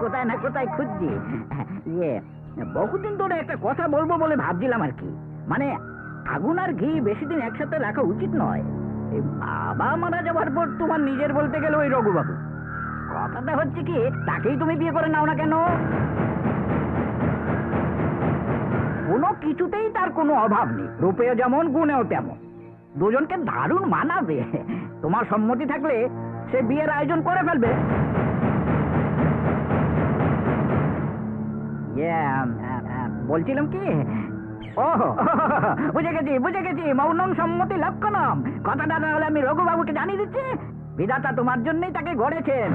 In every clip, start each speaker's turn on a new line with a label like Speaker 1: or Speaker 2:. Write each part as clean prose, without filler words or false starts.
Speaker 1: কোথায় না কোথায় খুঁজছি। ইয়ে, বহুদিন ধরে একটা কথা বলবো বলে ভাবছিলাম আর কি। মানে আগুন আর ঘি বেশি দিন একসাথে রাখা উচিত নয়। এই বাবা মারা যাওয়ার পর তোমার নিজের বলতে গেলে ওই রঘুবাবু। কথাটা হচ্ছে কি, তাকেই তুমি বিয়ে করে নাও না কেন? কোনো কিছুতেই তার কোনো অভাব নেই, রূপেও যেমন গুণেও তেমন। দুজনকে দারুণ মানাবে। তোমার সম্মতি থাকলে সে বিয়ের আয়োজন করে ফেলবে। বলছিলাম কি, ও বুঝে গেছি মৌনম সম্মতি লক্ষণম। কথাটা তাহলে আমি রঘুবাবুকে জানিয়ে দিচ্ছি। বিধাতা তোমার জন্যই তাকে গড়েছেন।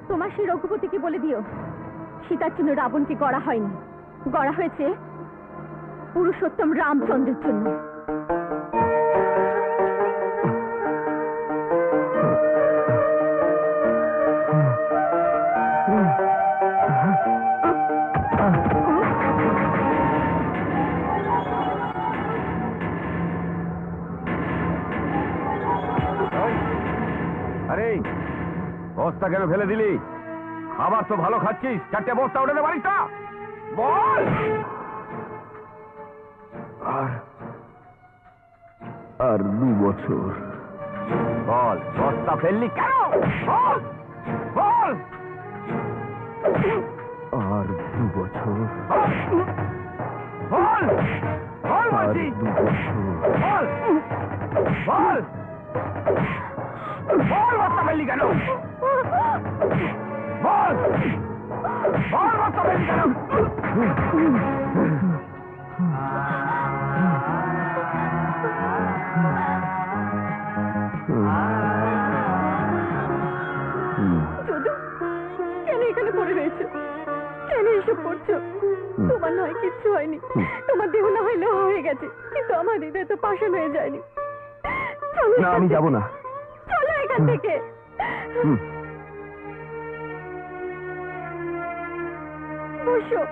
Speaker 2: তোমার সেই রঘুপতিকে বলে দিও, সীতার জন্য রাবণকে গড়া হয়নি, গড়া হয়েছে পুরুষোত্তম রামচন্দ্রের জন্য।
Speaker 3: আরে বস্তা কেন ফেলে দিলি? খাবার তো ভালো খাচ্ছিস, 4টে বস্তা উঠে পারিস না? বল। আর 2 বছর। বল, বস্তা ফেললি কেন? বল বল। আর 2 বছর। বল বল বলছি। 2 বছর। বল বল বল, বস্তা ফেললি কেন? বল বল, বস্তা ফেললি কেন?
Speaker 2: কেন এখানে পড়ে রয়েছে? কেন এসব করছো? তোমার নয় কিচ্ছু হয়নি, তোমার দেহ না হইলেও হয়ে গেছে, কিন্তু আমার হৃদয় তো পাষাণ হয়ে যায়নি।
Speaker 3: না, আমি যাব না।
Speaker 2: চলো এখান থেকে। বসো।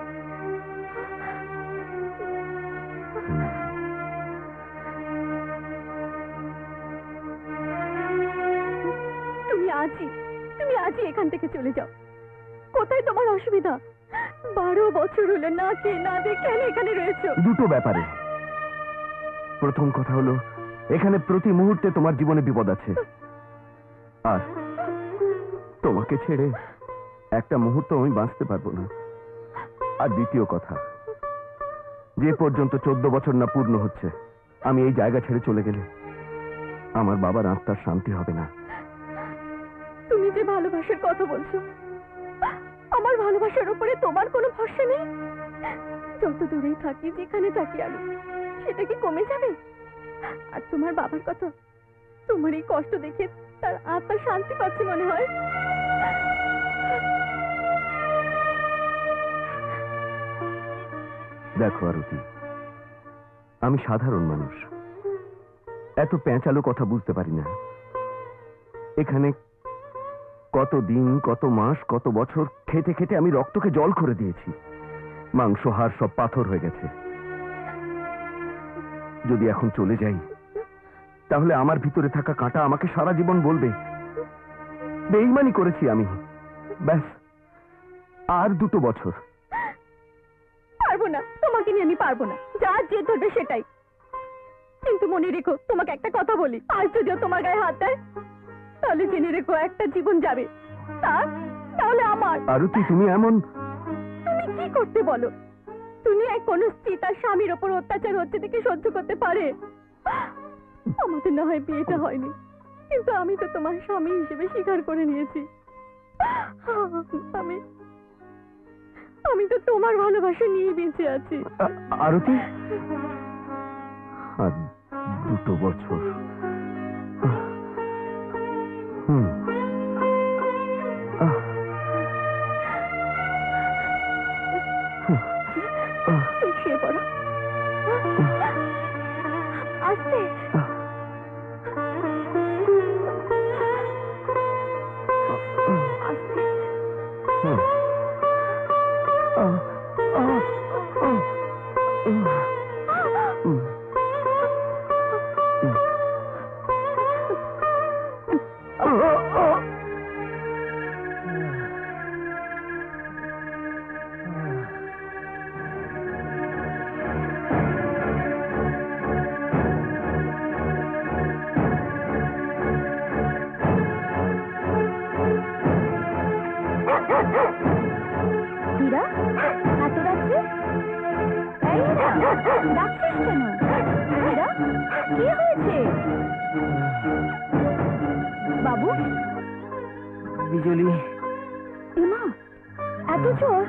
Speaker 2: তুমি আজই এখান থেকে চলে যাও। কোথায় তোমার অসুবিধা? 12 বছর হলো না খেয়ে না দিয়ে কেন এখানে রয়েছো?
Speaker 3: দুটো ব্যাপারে। প্রথম কথা হলো, এখানে প্রতি মুহূর্তে তোমার জীবনে বিপদ আছে, আর তোমাকে ছেড়ে একটা মুহূর্ত আমি বাঁচতে পারবো না। আর দ্বিতীয় কথা, যে পর্যন্ত 14 বছর না পূর্ণ হচ্ছে আমি এই জায়গা ছেড়ে চলে গেলে আমার বাবার আত্মার শান্তি হবে না।
Speaker 2: তুমি যে ভালোবাসার কথা বলছো, আমার ভালোবাসার উপরে তোমার কোনো ভরসা নেই? যত দূরেই থাকি, যেখানে থাকি আমি, সেটা কি কমে যাবে? আর তোমার বাবার কথা, তোমার এই কষ্ট দেখে তার আত্মা শান্তি পাচ্ছে মনে হয়।
Speaker 3: দেখো আরতি, আমি সাধারণ মানুষ, এত প্যাঁচালো কথা বুঝতে পারি না। এখানে কত দিন, কত মাস, কত বছর খেতে খেতে আমি রক্তকে জল করে দিয়েছি। মাংস হাড় সব পাথর হয়ে গেছে। যদি এখন চলে যাই, তাহলে আমার ভিতরে থাকা কাঁটা আমাকে সারা জীবন বলবে বেঈমানি করেছি আমি। ব্যাস, আর 2 বছর।
Speaker 2: পারবো না, তোমাকে নিয়ে আমি পারবো না। যা যে ধরবে সেটাই। কিন্তু মনে রেখো, তোমাকে একটা কথা বলি, আজ যদিও তোমার গায়ে হাত দেয়, তাহলে জেনে রেখো একটা জীবন যাবে, তাহলে আমার।
Speaker 3: আরতি, তুমি এমন।
Speaker 2: তুমি কি করতে বলো? তুমি এক কোন স্ত্রী তার স্বামীর ওপর অত্যাচার হচ্ছে দেখে সহ্য করতে পারে? আমাদের না হয় বিয়েটা হয়নি, কিন্তু আমি তো তোমার স্বামী হিসেবে স্বীকার করে নিয়েছি। আমি তো তোমার ভালোবাসা নিয়ে বেঁচে আছি।
Speaker 3: আরতি, আর 2 বছর।
Speaker 2: শুয়ে পড়ো। আস্তে। ডাকছিস কেন? হীরা, কি হয়েছে বাবু?
Speaker 1: বিজলি,
Speaker 2: এমা, এত জ্বর?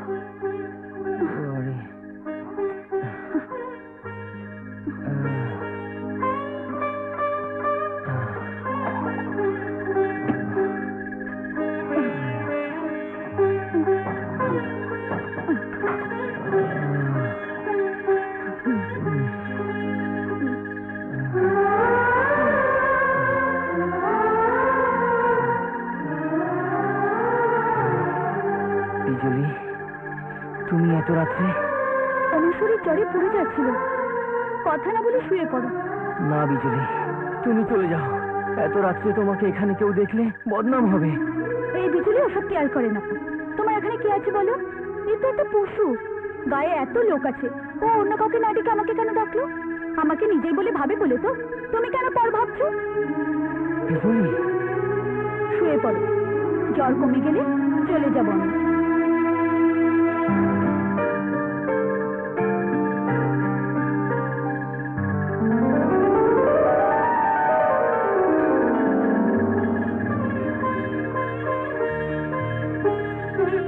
Speaker 1: বিজলি, তুমি এত রাত্রে?
Speaker 2: আমার শরীর জ্বরে পুড়ে যাচ্ছিল, কথা না বলে শুয়ে পড়ো।
Speaker 1: না বিজলি, তুমি চলে যাও। এত রাত্রে তোমাকে এখানে কেউ দেখলে বদনাম হবে।
Speaker 2: এই বিজলি ওসব কেয়ার করে না। তোমার এখানে কি আছে বলো? এ তো একটা পশু, গায়ে এত লোক আছে, ও অন্য কাউকে না ডেকে আমাকে কেন ডাকলো? আমাকে নিজেই বলে ভাবে বলে তো, তুমি কেন পর ভাবছো?
Speaker 1: বিজলি,
Speaker 2: শুয়ে পড়ো, জ্বর কমে গেলে চলে যাবো আমি।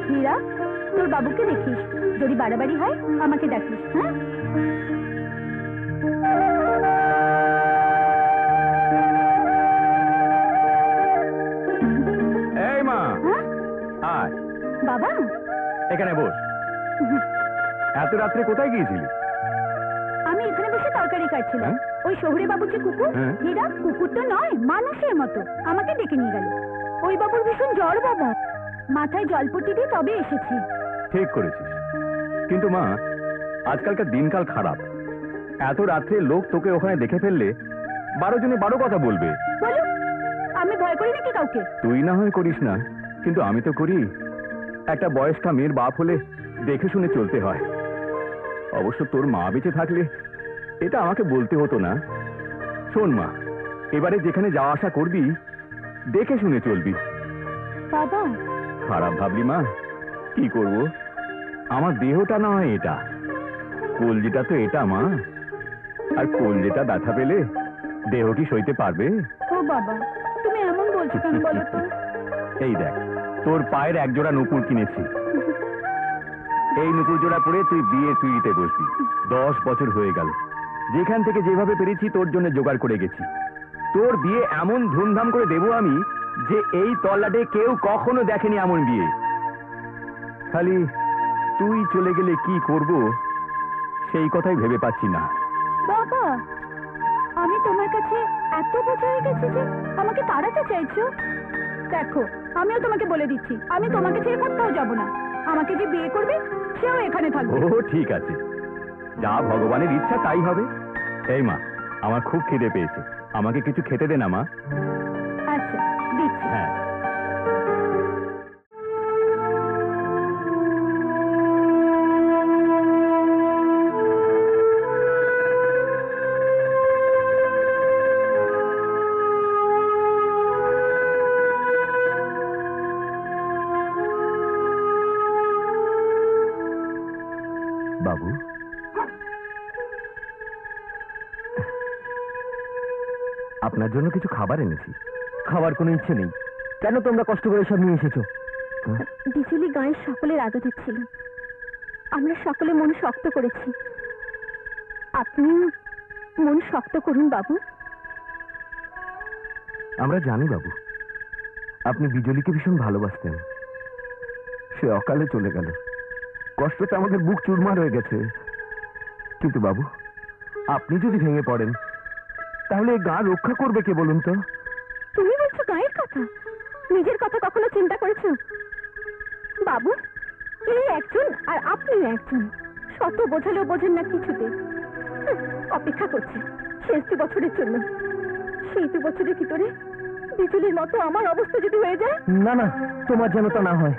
Speaker 2: হীরা, তোর বাবুকে দেখিস, যদি বাড়াবাড়ি হয় আমাকে ডাকিস, হ্যাঁ?
Speaker 3: এই মা,
Speaker 2: হ্যাঁ?
Speaker 3: আয়
Speaker 2: বাবা,
Speaker 3: এখানে বস। এত রাত্রে কোথায় গিয়েছিলি?
Speaker 2: আমি এখানে বসে তরকারি কাটছিলাম।
Speaker 3: হ্যাঁ?
Speaker 2: ওই শহুরে বাবুর যে কুকুর,
Speaker 3: হ্যাঁ।
Speaker 2: হীরা, কুকুর তো নয়, মানুষের মতো আমাকে ডেকে নিয়ে গেল। ওই বাবুর ভীষণ জ্বর বাবা, মাথায় জলপট্টি দিয়ে তবে এসেছি।
Speaker 3: ঠিক করেছিস, কিন্তু মা আজকালকার দিনকাল খারাপ। এত রাত্রে লোক তোকে ওখানে দেখে ফেললে 12 জনে 12 কথা বলবে।
Speaker 2: বলো, আমি ভয় করি নাকি কাউকে?
Speaker 3: তুই না হয় করিস না, কিন্তু আমি তো করি। একটা বয়স্কা মেয়ের বাপ হলে দেখে শুনে চলতে হয়। অবশ্য তোর মা বেঁচে থাকলে এটা আমাকে বলতে হতো না। শোন মা, এবারে যেখানে যাওয়া আসা করবি দেখে শুনে চলবি।
Speaker 2: বাবা,
Speaker 3: খারাপ ভাবলি মা? কি করব, আমার দেহটা না হয় এটা, কলজিটা তো এটা মা। আর কলজিটা ব্যথা পেলে দেহ কি সইতে পারবে?
Speaker 2: ও বাবা, তুমি এমন বলছো কেন বলো তো?
Speaker 3: এই দেখ, তোর পায়ের এক জোড়া নুপুর কিনেছি। এই নুপুর জোড়া পরে তুই বিয়ের পিঁড়িতে বসবি। 10 বছর হয়ে গেল, যেখান থেকে যেভাবে পেরেছি তোর জন্য জোগাড় করে গেছি। তোর বিয়ে এমন ধুমধাম করে দেবো আমি যে এই তল্লাটে কেউ কখনো দেখেনি এমন বিয়ে। খালি তুই চলে গেলে কি করব সেই কথাই ভেবে পাচ্ছি না।
Speaker 2: বাবা, আমি তোমার কাছে এত বোঝা হয়ে গেছি যে আমাকে তাড়াতে চাইছো? দেখো, আমিও তোমাকে বলে দিচ্ছি, আমি তোমাকে ছেড়ে কোথাও যাব না। আমাকে যে বিয়ে করবে সেও এখানে থাকবে।
Speaker 3: ও ঠিক আছে, যা ভগবানের ইচ্ছা তাই হবে। এই মা, আমার খুব খিদে পেয়েছে, আমাকে কিছু খেতে দে না মা।
Speaker 2: আচ্ছা, দিচ্ছি।
Speaker 3: হ্যাঁ। বাবু, আপনার জন্য কিছু খাবার এনেছি। খাবার কোনো ইচ্ছে নেই, কেন তোমরা কষ্ট করে সব নিয়ে এসেছো?
Speaker 2: বিজলি গায়ের সকলের আদরের ছিল, আমরা সকলে মন শক্ত করেছি। আপনি মন শক্ত করুন বাবু।
Speaker 3: আমরা জানি বাবু, আপনি বিজলিকে ভীষণ ভালোবাসতেন। সে অকালে চলে গেল, কষ্টতে আমাদের বুক চুরমার হয়ে গেছে। কিন্তু বাবু, আপনি যদি ভেঙে পড়েন তাহলে এই গাঁ রক্ষা করবে কে বলুন তো?
Speaker 2: তুমি বলছো গায়ের কথা, নিজের কথা কখনো চিন্তা করেছো? বাবু, এই একজন আর আপনি একজন, শত বোঝালেও বোঝেন না কিছুতে। অপেক্ষা করছে শেষ 2 বছরের জন্য। সেই 2 বছরের ভিতরে বিজলির মতো আমার অবস্থা যদি হয়ে যায়।
Speaker 1: না না, তোমার যেন তা না হয়।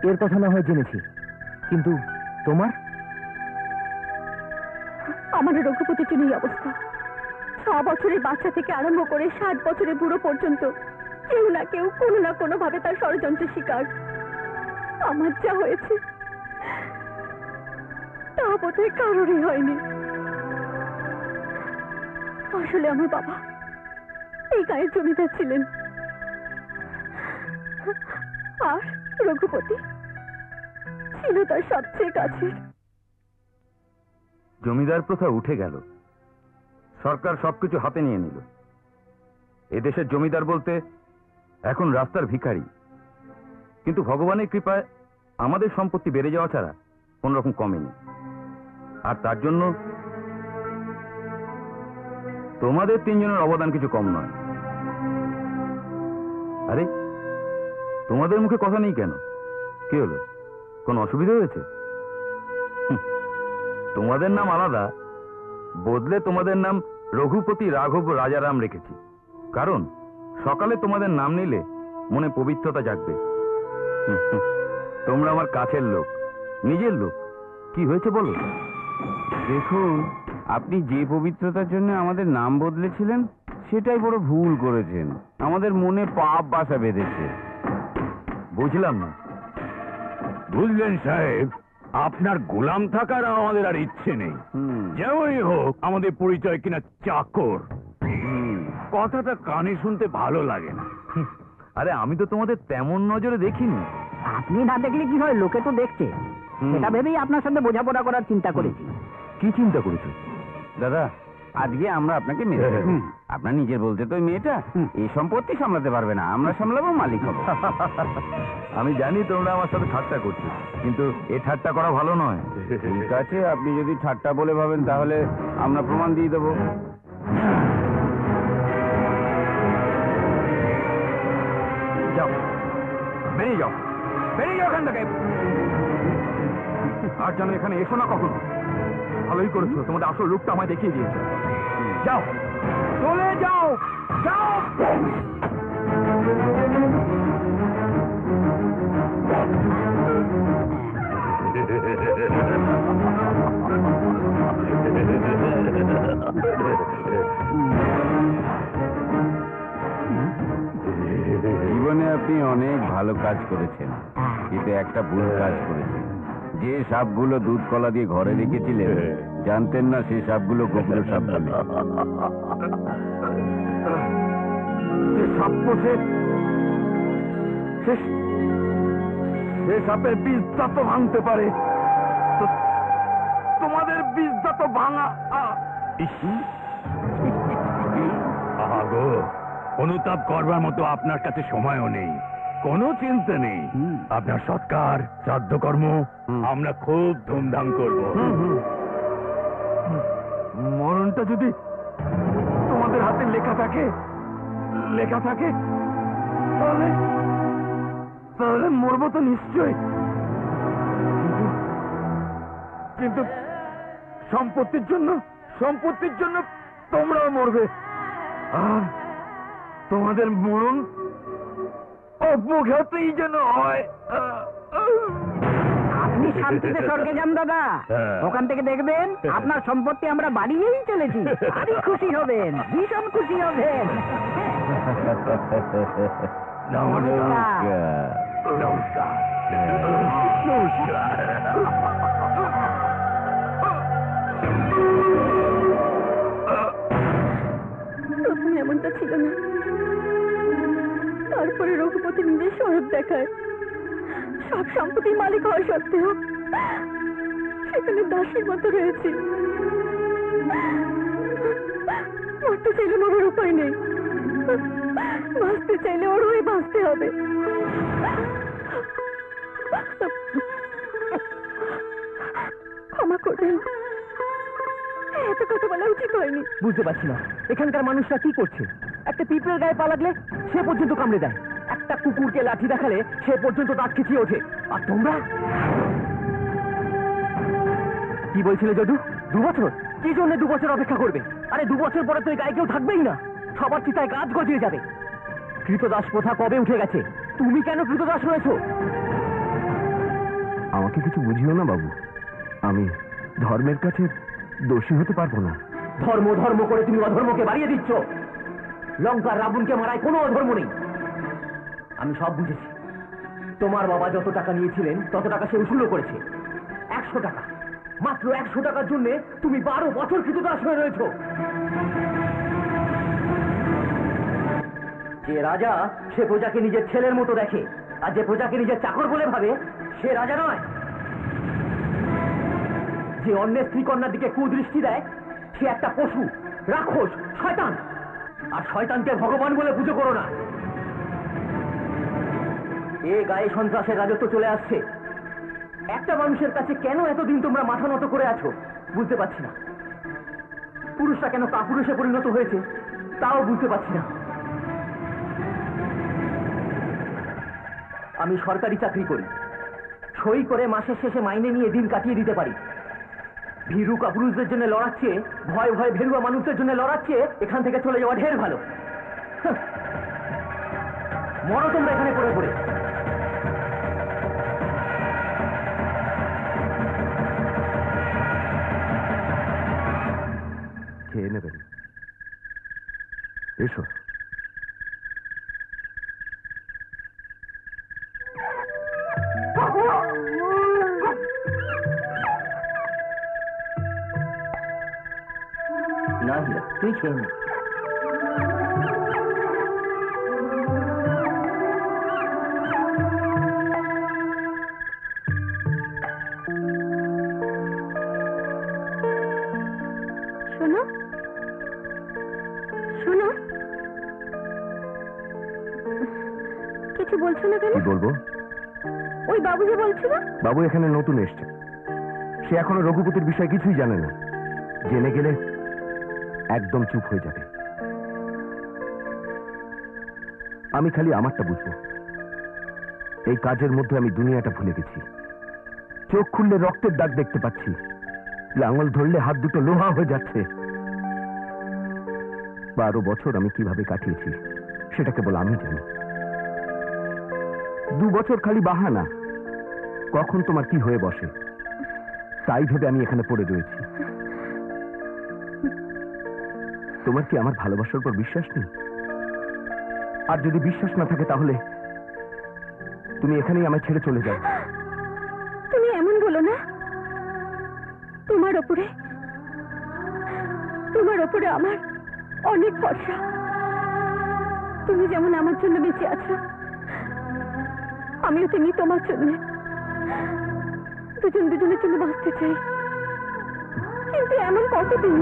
Speaker 1: এর কথা না হয় জেনেছি, কিন্তু তোমার?
Speaker 2: আমার রঘুপতির জন্য এই অবস্থা। 6 বছরের বাচ্চা থেকে আরম্ভ করে 60 বছরের বুড়ো পর্যন্ত কেউ না কেউ কোনো না কোনো ভাবে তার ষড়যন্ত্রের শিকার। আমার যা হয়েছে তা বোধহয় কারোরই হয়নি। আসলে আমার বাবা এই গায়ের জমিদার ছিলেন, আর রঘুপতি ছিল তার সবচেয়ে কাছের।
Speaker 3: জমিদার প্রথা উঠে গেল, সরকার সবকিছু হাতে নিয়ে নিল। এদেশের জমিদার বলতে এখন রাস্তার ভিখারি। কিন্তু ভগবানের কৃপায় আমাদের সম্পত্তি বেড়ে যাওয়া ছাড়া কোন রকম কমেনি। আর তার জন্য তোমাদের তিনজনের অবদান কিছু কম নয়। আরে তোমাদের মুখে কথা নেই কেন? কি হলো, কোন অসুবিধা হয়েছে? তোমাদের নাম আলাদা, বদলে তোমাদের নাম রঘুপতি রাঘব রাজারাম রেখেছি। কারণ সকালে তোমাদের নাম নিলে মনে পবিত্রতা জাগবে। তোমরা আমার কাছের লোক, নিজের লোক। কি হয়েছে বলো?
Speaker 4: দেখুন, আপনি যে পবিত্রতার জন্য আমাদের নাম বদলেছিলেন সেটাই বড় ভুল করেছেন। আমাদের মনে পাপ বাসা বেঁধেছে।
Speaker 3: বুঝলাম না।
Speaker 5: বুঝলেন সাহেব, আপনার গোলাম থাকার আমাদের আর ইচ্ছে নেই। যেমনই হোক আমাদের পরিচয় কিনা চাকর। কথাটা কানে শুনতে ভালো লাগে না।
Speaker 3: আরে আমি তো তোমাদের তেমন নজরে দেখিনি।
Speaker 1: আপনি না দেখলে কি হয়, লোকে তো দেখছে। সেটা ভেবেই আপনার সাথে বোঝাপড়া করার চিন্তা করেছি।
Speaker 3: কি চিন্তা করেছো?
Speaker 4: দাদা, আজকে আমরা আপনাকে মেরে ফেলবো। আপনার নিজের বলতে তো ওই মেয়েটা এই সম্পত্তি সামলাতে পারবে না, আমরা সামলাবো, মালিক হবো।
Speaker 3: আমি জানি তোমরা আমার সাথে ঠাট্টা করছো, কিন্তু এ ঠাট্টা করা ভালো নয়।
Speaker 4: ঠিক আছে, আপনি যদি ঠাট্টা বলে ভাবেন তাহলে আমরা প্রমাণ দিয়ে দেবো।
Speaker 3: যাও, বেরিয়ে যাও, বেরিয়ে যাও এখান থেকে। আর যেন এখানে এসো না কখনো। ভালোই করেছো, তোমাদের আসল রূপটা আমায় দেখিয়ে দিয়েছো। যাও, চলে যাও, যাও।
Speaker 4: জীবনে আপনি অনেক ভালো কাজ করেছেন, কিন্তু একটা ভুল কাজ করেছেন। যে সাপগুলো দুধ কলা দিয়ে ঘরে রেখেছিলেন, জানতেন না সেই সাপগুলো গোবর সাপ বলে।
Speaker 3: যে সাপ পোষে, সে সাপের বীজটা তো ভাঙতে পারে। তোমাদের বীজটা তো ভাঙা।
Speaker 5: আহাগো, অনুতাপ করবার মতো আপনার কাছে সময়ও নেই, কোনো চিন্তা নেই। আপনার সৎকার শ্রাদ্ধ কর্ম আমরা খুব ধুমধাম করব।
Speaker 3: মরণটা যদি তোমাদের হাতে লেখা থাকে, তাহলে তাহলে মরবো তো নিশ্চয়। কিন্তু সম্পত্তির জন্য তোমরাও মরবে। আর তোমাদের মরণ অপঘাতেই যেন হয়।
Speaker 1: আপনি শান্তিতে স্বর্গে যান দাদা। ওখান থেকে দেখবেন আপনার সম্পত্তি আমরা বাড়িয়েই চলেছি। আরই খুশি হবেন, ভীষণ খুশি হবেন।
Speaker 5: নমস্কার। নমস্কার।
Speaker 2: প্রথমে এমনটা ছিল না, তারপরে রঘুপতি নিজের স্বরূপ দেখায়। সব সম্পত্তির মালিক হওয়া সত্ত্বেও সেখানে দাসীর মতো রয়েছে। মরতে চাইলে মরার উপায় নেই, বাঁচতে চাইলে ওর হয়ে বাঁচতে হবে। ক্ষমা করবেন, এত কথা বলা উচিত হয়নি।
Speaker 6: বুঝতে পারছি না এখানকার মানুষরা কি করছে। একটা পিঁপড়ের গায়ে পা লাগলে সে পর্যন্ত কামড়ে দেয়, একটা কুকুরকে লাঠি দেখালে সে পর্যন্ত দাঁত খিচিয়ে ওঠে। আর তোমরা কি বলছিলে যদু? 2 বছর? কি জন্য 2 বছর অপেক্ষা করবে? আরে 2 বছর পরে তো এই গায়ে কেউ থাকবেই না, সবার চিতায় গাছ গজিয়ে যাবে। কৃতদাস প্রথা কবে উঠে গেছে, তুমি কেন কৃতদাস রয়েছো?
Speaker 3: আমাকে কিছু বুঝিও না বাবু, আমি ধর্মের কাছে দোষী হতে পারবো না।
Speaker 6: ধর্ম ধর্ম করে তুমি অধর্মকে বাড়িয়ে দিচ্ছ। লঙ্কার রাবণকে মারায় কোনো অধর্ম নেই। আমি সব বুঝেছি। তোমার বাবা যত টাকা নিয়েছিলেন তত টাকা সে উসুলও করেছে। 100 টাকা, মাত্র 100 টাকার জন্য তুমি 12 বছর কৃতদাস হয়ে রয়েছো। যে রাজা সে প্রজাকে নিজের ছেলের মতো দেখে, আর যে প্রজাকে নিজের চাকর বলে ভাবে সে রাজা নয়। যে অন্যের স্ত্রী কন্যার দিকে কুদৃষ্টি দেয় সে একটা পশু, রাক্ষস, শয়তান। আর শয়তানকে ভগবান বলে পুজো করো না। এ গায়ে সন্ত্রাসের রাজত্ব চলে আসছে। একটা মানুষের কাছে কেন এতদিন তোমরা মাথা নত করে আছো বুঝতে পারছি না। পুরুষরা কেন কাপুরুষে পরিণত হয়েছে তাও বুঝতে পারছি না। আমি সরকারি চাকরি করি, সই করে মাসের শেষে মাইনে নিয়ে দিন কাটিয়ে দিতে পারি। ভীরু কাপুরুষদের জন্য লড়াচ্ছে, ভয় ভয় ভেরুয়া মানুষদের জন্য লড়াচ্ছে, এখান থেকে চলে যাওয়া ঢের ভালো। মরো তোমরা এখানে পড়ে পড়ে।
Speaker 3: খেয়ে নেবেন, এসো।
Speaker 6: না হীরা, তুই খেয়ে নে।
Speaker 2: শোনো শোনো, কিছু বলছো না কেন?
Speaker 3: কি বলবো?
Speaker 2: ওই বাবু যে বলছিল।
Speaker 3: বাবু এখানে নতুন এসছে, সে এখনো রঘুপতির বিষয়ে কিছুই জানে না। জেনে গেলে একদম চুপ হয়ে যাবে। আমি খালি আমারটা বুঝবো। এই কাজের মধ্যে আমি দুনিয়াটা ভুলে গেছি। চোখ খুললে রক্তের দাগ দেখতে পাচ্ছি, লাঙল ধরলে হাত দুটো লোহা হয়ে যাচ্ছে। 12 বছর আমি কিভাবে কাটিয়েছি সেটা কেবল আমি জানি। 2 বছর খালি বাহানা, কখন তোমার কি হয়ে বসে তাই ভেবে আমি এখানে পড়ে রয়েছি। তোমার কি আমার ভালোবাসার উপর বিশ্বাস নেই? আর যদি বিশ্বাস না থাকে তাহলে তুমি এখানেই আমায় ছেড়ে চলে যাও।
Speaker 2: তুমি এমন বলো না। তোমার ওপরে আমার অনেক ভরসা। তুমি যেমন আমার জন্য বেঁচে আছো, আমিও তেমনি তোমার জন্য। দুজন দুজনের জন্য বাঁচতে চাই, কিন্তু এমন কতদিন?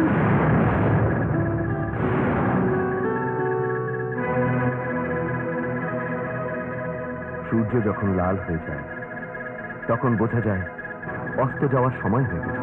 Speaker 3: সূর্য যখন লাল হয়ে যায় তখন বোঝা যায় অস্ত যাওয়ার সময় হয়ে গেছে।